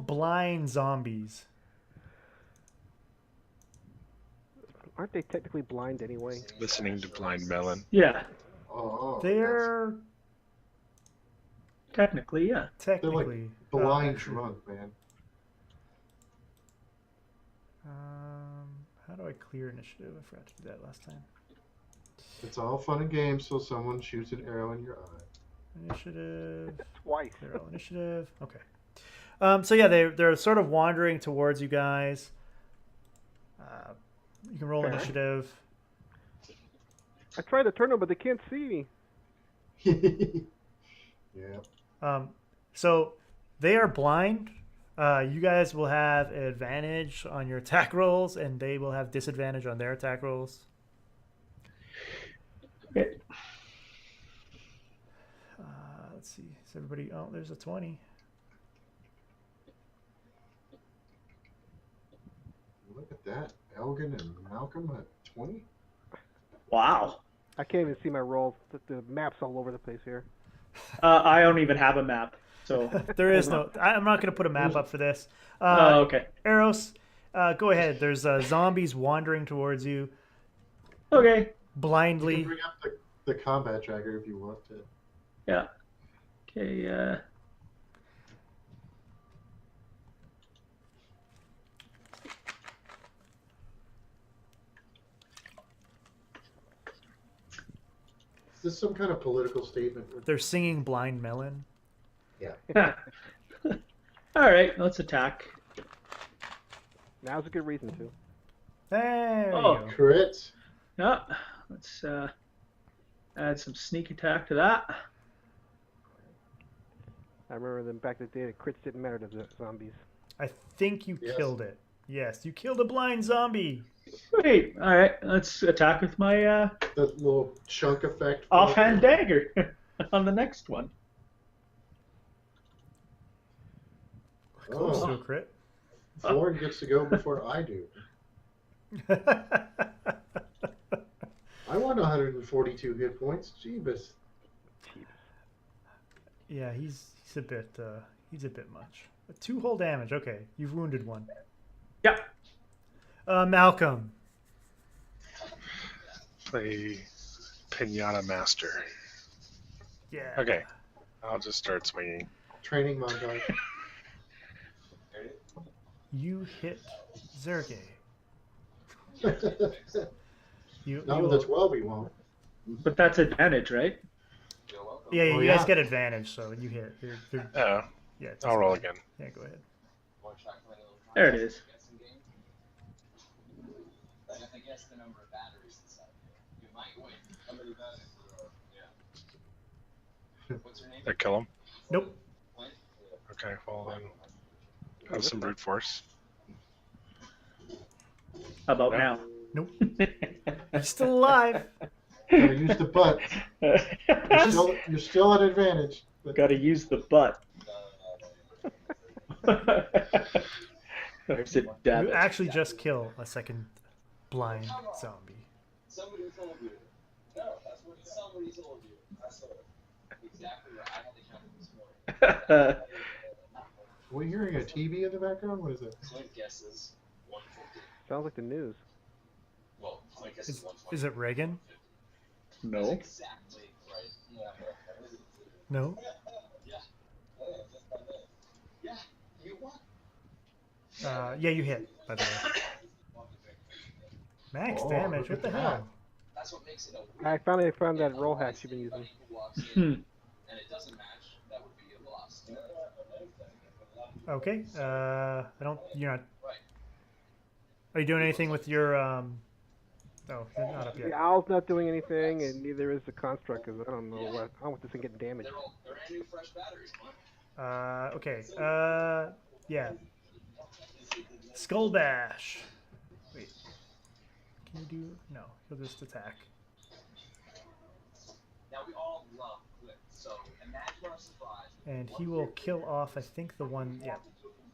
blind zombies. Aren't they technically blind anyway? Listening to Blind Melon. Yeah, Oh, They're technically, yeah. they're technically like blind drunk, man. How do I clear initiative? I forgot to do that last time. It's all fun and games till someone shoots an arrow in your eye. Initiative. Twice. Clear all initiative. Okay. So yeah, they're sort of wandering towards you guys. You can roll Fair. initiative. I tried to turn them, but they can't see me. Yeah. So they are blind. You guys will have advantage on your attack rolls, and they will have disadvantage on their attack rolls. Okay. Let's see. Is everybody? Oh, there's a 20. Look at that. Elghinn and Malcolm at 20? Wow. I can't even see my rolls. The map's all over the place here. I don't even have a map, so. There is no. I'm not going to put a map up for this. Oh, okay. Aros, go ahead. There's zombies wandering towards you Okay. You blindly. can bring up the combat tracker if you want to. Yeah. Okay. Is this some kind of political statement? They're singing "Blind Melon." Yeah. All right. Let's attack. Now's a good reason to. There you Oh. go. Crit. Yeah. Let's add some sneak attack to that. I remember them back in the day. The crits didn't matter to the zombies. I think you Yes. killed it. Yes, you killed a blind zombie. Great. All right. Let's attack with my That little chunk effect. offhand dagger on the next one. Close Oh. to a crit. Vaughn gets to go before I do. I want 142 hit points. Jeebus. Yeah, he's a bit much. 2 whole damage. Okay, you've wounded one. Yeah. Malcolm. Play Pinata Master. Yeah. Okay. I'll just start swinging. Training montage. You hit Zergae. You Not with a will- 12, he won't. But that's advantage, right? Yeah, Oh, you guys yeah. get advantage, so you hit. Oh, Yeah, it's I'll roll again. Yeah, go ahead. There it is. Did I kill him? Nope. Okay, well then. Have some brute force. How about Yeah. now? Nope. He's still alive. Gotta use the butt. You're still at advantage. But Gotta use the butt. There's a You dab. actually just kill a second blind zombie. Somebody told you. No, that's what somebody told you. That's exactly what I had to count this morning. are we hearing a TV in the background? What is it? Clint guesses 150. Sounds like the news. Well, Clint guesses 120. Is it Regan? No. Exactly right. Yeah. No. Yeah. You won. Yeah, you hit, by the way. Max Oh, damage. look What the at hell? That's what makes it a I finally found that roll hack you've been using. who walks in and it doesn't match. That would be a loss. Okay. I don't. You're not. Right. Are you doing anything with your? Oh, you're not up The yet. owl's not doing anything, and neither is the construct, because I don't know what. I don't want this thing getting damaged. They're all brand new fresh batteries, man. Okay. Yeah. Skull bash. Wait. Can you do? No. He'll just attack. Now we all love Clint, so imagine our surprise. And he will kill off, I think, the one. Yeah.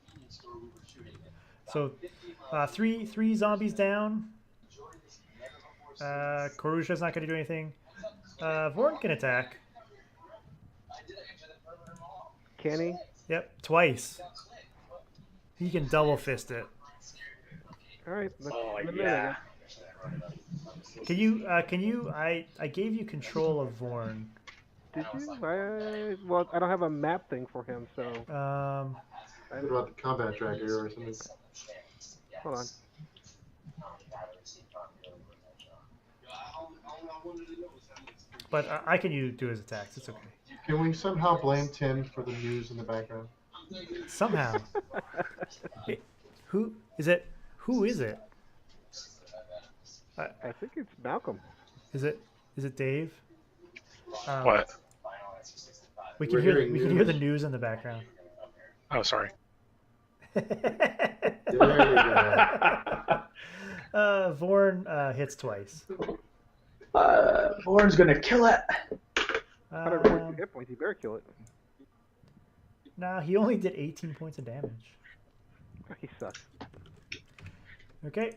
Convenience store we were shooting in. So, three zombies down. Korusha's not going to do anything. Vaughn can attack. Can he? Yep, twice. He can double fist it. All right. Oh let me yeah. Can you? I gave you control of Vaughn. Did you? Well, I don't have a map thing for him, so. What about the combat tracker or something? Hold on. But I can do his attacks. It's okay. Can we somehow blame Tim for the news in the background? Somehow. Hey, who is it? Who is it? I think it's Malcolm. Is it? Is it Dave? What? We We're can hear hearing we can hear the news. news in the background. Oh, sorry. There you go. Vaughn hits twice. Vaughn's gonna kill it. 142 hit points. You better kill it. Nah, he only did 18 points of damage. He sucks. Okay.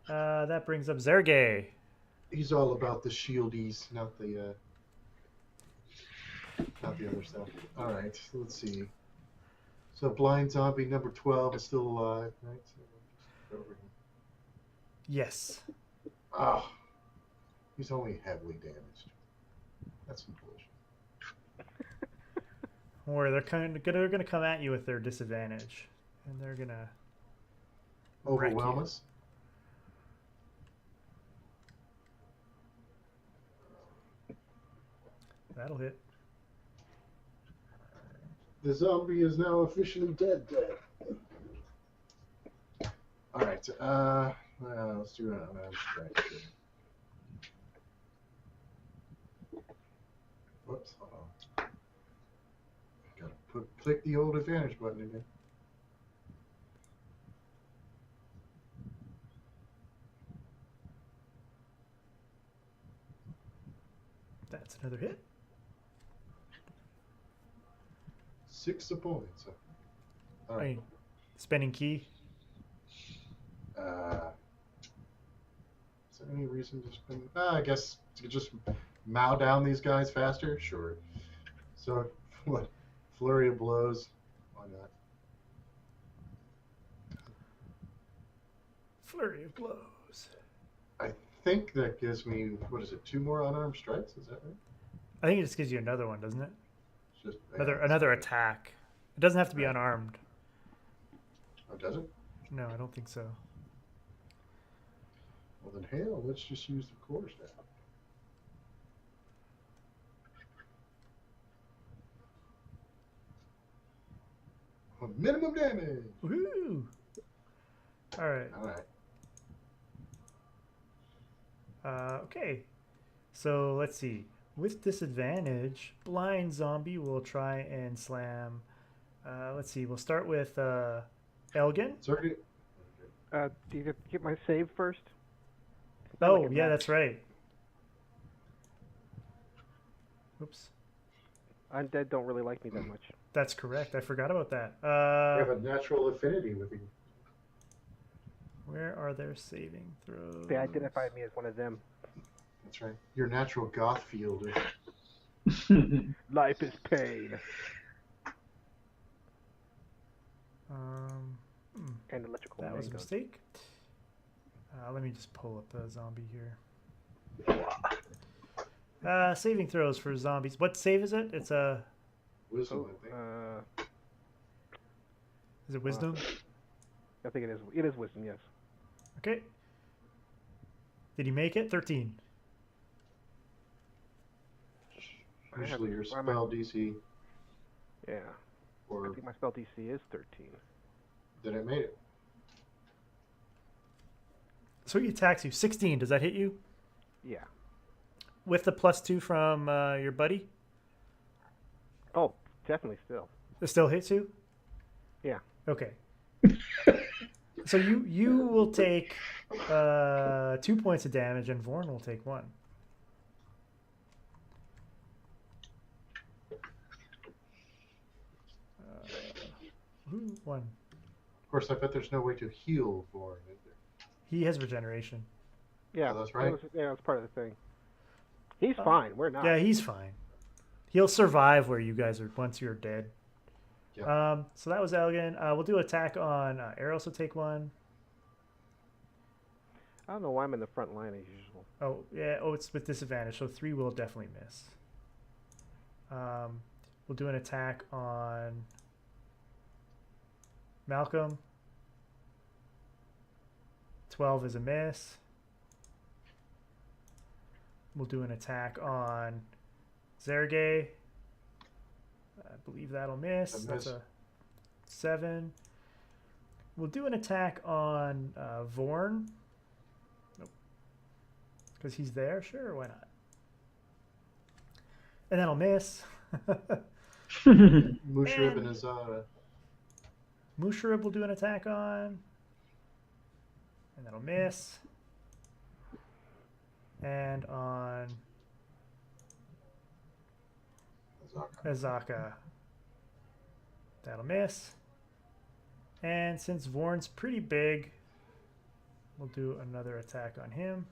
That brings up Zergae. He's all about the shieldies, not the other stuff. All right, so let's see. So blind zombie number 12 is still alive, right? So we'll just go over him. Yes. Oh, he's only heavily damaged. That's some bullshit. Or they're gonna come at you with their disadvantage, and they're gonna wreck Overwhelm you. us. That'll hit. The zombie is now officially dead. All right. Well, let's do it on strike. Whoops. Hold on. Gotta click the old advantage button again. That's another hit. 6 opponents. All right. Right. Spending key. Is there any reason to spend? I guess to just mow down these guys faster? Sure. So, what? Flurry of blows? Why not? Flurry of blows. I think that gives me, what is it, 2 more unarmed strikes? Is that right? I think it just gives you another one, doesn't it? It's just Another attack. It doesn't have to be Right. unarmed. Oh, does it? No, I don't think so. Well, then hell, let's just use the core staff. Minimum damage. Woohoo! All right. All right. Okay. So let's see. With disadvantage, blind zombie will try and slam. Let's see. We'll start with Elghinn. Zergae. Do you get my save first? Oh, like it yeah, matters. that's right. Oops. Undead don't really like me that much. That's correct. I forgot about that. I have a natural affinity with you. Where are their saving throws? They identified me as one of them. That's right. Your natural goth fielder. Life is pain. And electrical That was a mangoes. mistake. Let me just pull up the zombie here. Saving throws for zombies. What save is it? It's a. Wisdom, I think. Is it wisdom? I think it is. It is wisdom, yes. Okay. Did he make it? 13. Usually your why am I- spell DC, Yeah. I or think my spell DC is 13. then it made it. So he attacks you. 16. Does that hit you? Yeah. With the +2 from your buddy? Oh, definitely still. It still hits you? Yeah. Okay. So you will take 2 points of damage, and Vaughn will take 1. Ooh, 1. Of course, I bet there's no way to heal Vaughn, is there? He has regeneration. Yeah. Oh, that's right. That's part of the thing. He's fine. We're not. Yeah, he's fine. He'll survive where you guys are once you're dead. Yeah. So that was Elghinn. We'll do attack on Aros will take 1. I don't know why I'm in the front line as usual. Oh, yeah. Oh, it's with disadvantage, so 3 will definitely miss. We'll do an attack on Malcolm. 12 is a miss. We'll do an attack on Zergae. I believe that'll miss. That That's miss. a 7. We'll do an attack on Vaughn. Nope. Because he's there? Sure, why not? And that'll miss. Mushrib and Azara. Mushrib will do an attack on. And that'll miss. And on Azaka. That'll miss. And since Vorn's pretty big, we'll do another attack on him.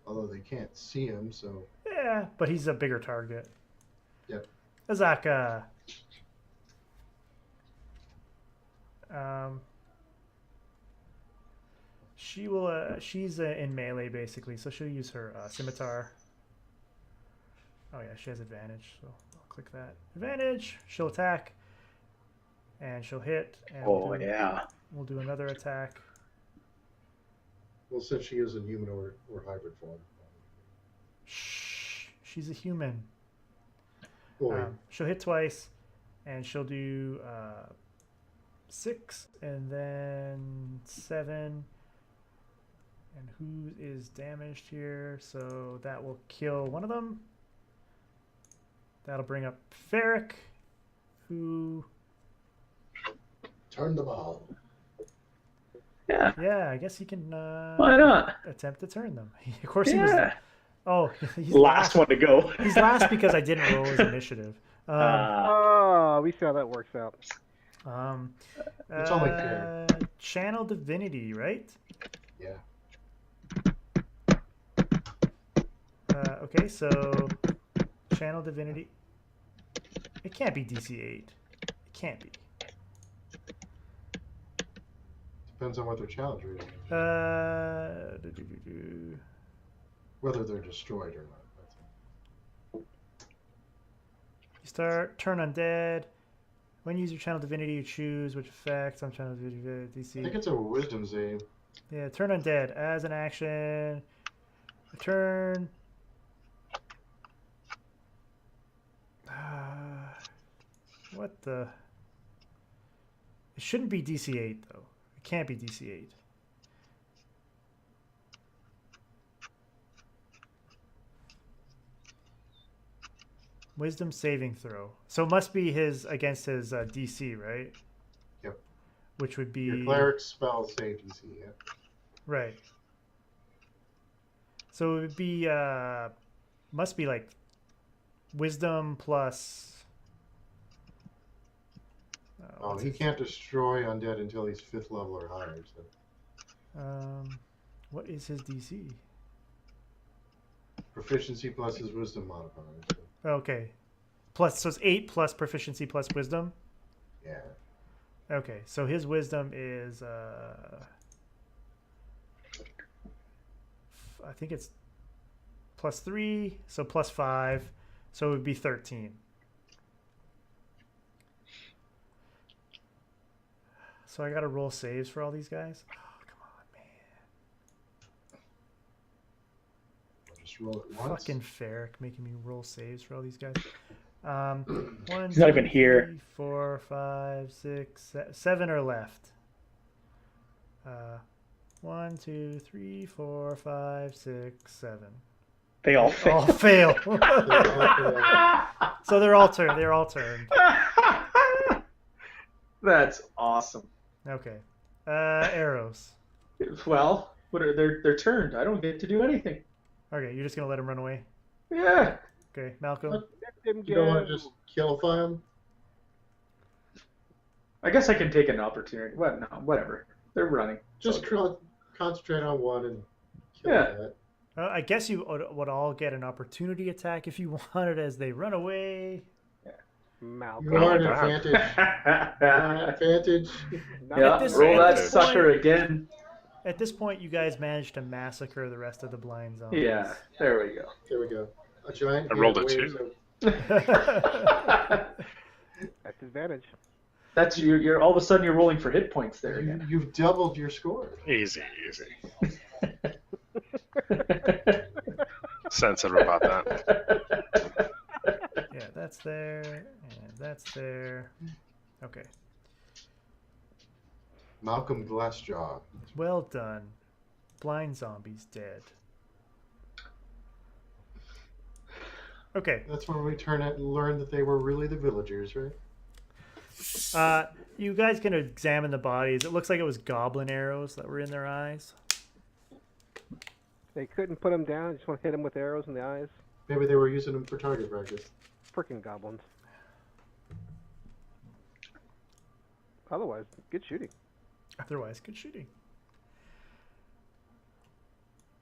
Although they can't see him, so. Yeah, but he's a bigger target. Yep. Azaka. She will. She's in melee basically, so she'll use her scimitar. Oh yeah, she has advantage, so I'll click that. Advantage. She'll attack, and she'll hit. And we'll do another attack. Well, since she is in human or hybrid form. Shh. She's a human. Boy. She'll hit twice, and she'll do 6 and then 7. And who is damaged here? So that will kill one of them. That'll bring up Ferrick, who... Turn the ball. Yeah. Yeah, I guess he can Why not? attempt to turn them. Of course he was... Oh, he's Last one to go. He's last because I didn't roll his initiative. Oh, we see how that works out. It's only fair. Channel Divinity, right? Yeah. Okay, so Channel Divinity. It can't be DC 8. It can't be. Depends on what their challenge rating is. Whether they're destroyed or not. You start turn undead. When you use your Channel Divinity, you choose which effects on Channel Divinity DC. I think it's a wisdom save. Yeah, turn undead as an action. Return. What the? It shouldn't be DC 8 though. It can't be DC 8. Wisdom saving throw. So it must be his against his DC, right? Yep. Which would be Your cleric spell save DC, yeah. right. So it would be must be like wisdom plus. Oh, he can't destroy undead until he's 5th level or higher. So. What is his DC? Proficiency plus his wisdom modifier. So. Okay. Plus, so it's 8 plus proficiency plus wisdom? Yeah. Okay, so his wisdom is, I think it's plus 3, so plus 5, so it would be 13. So I gotta roll saves for all these guys? Oh, come on, man. I'll just roll it once. Fucking Ferrick making me roll saves for all these guys. 1, He's not even here. 3, 4, 5, 6, 7 are left. 1, 2, 3, 4, 5, 6, 7. They all fail. All fail. So they're all turned. They're all turned. That's awesome. Okay. Aros. Well, what are they're turned. I don't get to do anything. Okay, you're just gonna let him run away. Yeah. Okay, Malcolm. You don't want to just killify him? I guess I can take an opportunity. What? No, whatever. They're running. Just concentrate on one and kill Yeah. that. I guess you would all get an opportunity attack if you wanted as they run away. Malcolm. You are an advantage. You're an advantage. Yeah, At this- roll at that this sucker point- again. At this point, you guys managed to massacre the rest of the blind zombies. Yeah, there we go. There we go. A giant. I rolled a waves 2. That's advantage. That's you're all of a sudden you're rolling for hit points there again. You've doubled your score. Easy, easy. Sensitive about that. Yeah, that's there, and that's there. Okay. Malcolm Glassjaw. Well done. Blind zombies dead. Okay. That's when we learn that they were really the villagers, right? You guys can examine the bodies. It looks like it was goblin arrows that were in their eyes. They couldn't put him down. Just want to hit him with arrows in the eyes. Maybe they were using them for target practice. Frickin' goblins. Otherwise, good shooting. Otherwise, good shooting.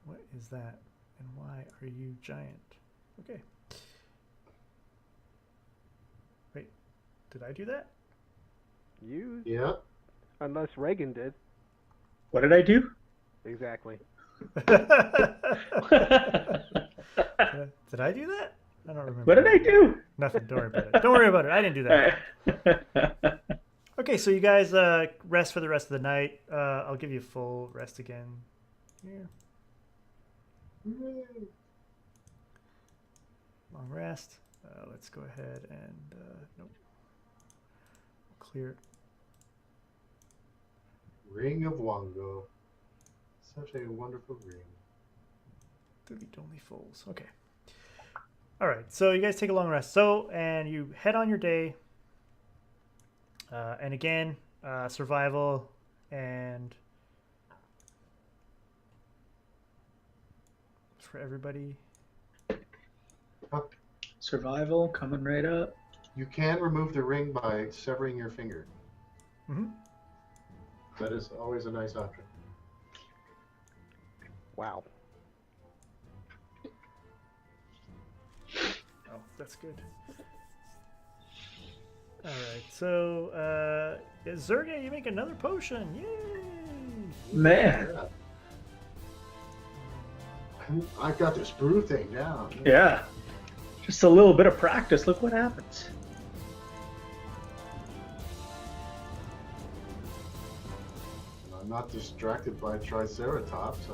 What is that? And why are you giant? Okay. Wait, did I do that? You, Yeah. unless Regan did. What did I do? Exactly. Did I do that? I don't remember. What did I do? Nothing. Don't worry about it. Don't worry about it. I didn't do that. Okay, so you guys rest for the rest of the night. I'll give you full rest again. Here. Hooray. Long rest. Let's go ahead and nope. Clear. Ring of Wango. Such a wonderful ring. Delete only fulls. Okay. All right. So you guys take a long rest. So and you head on your day. And again, survival and for everybody. Survival coming right up. You can remove the ring by severing your finger. Mm-hmm. That is always a nice option. Wow. Oh, that's good. All right, so Zergae, you make another potion. Yay! Man. I've got this brew thing down. Yeah. Just a little bit of practice. Look what happens. I'm not distracted by Triceratops.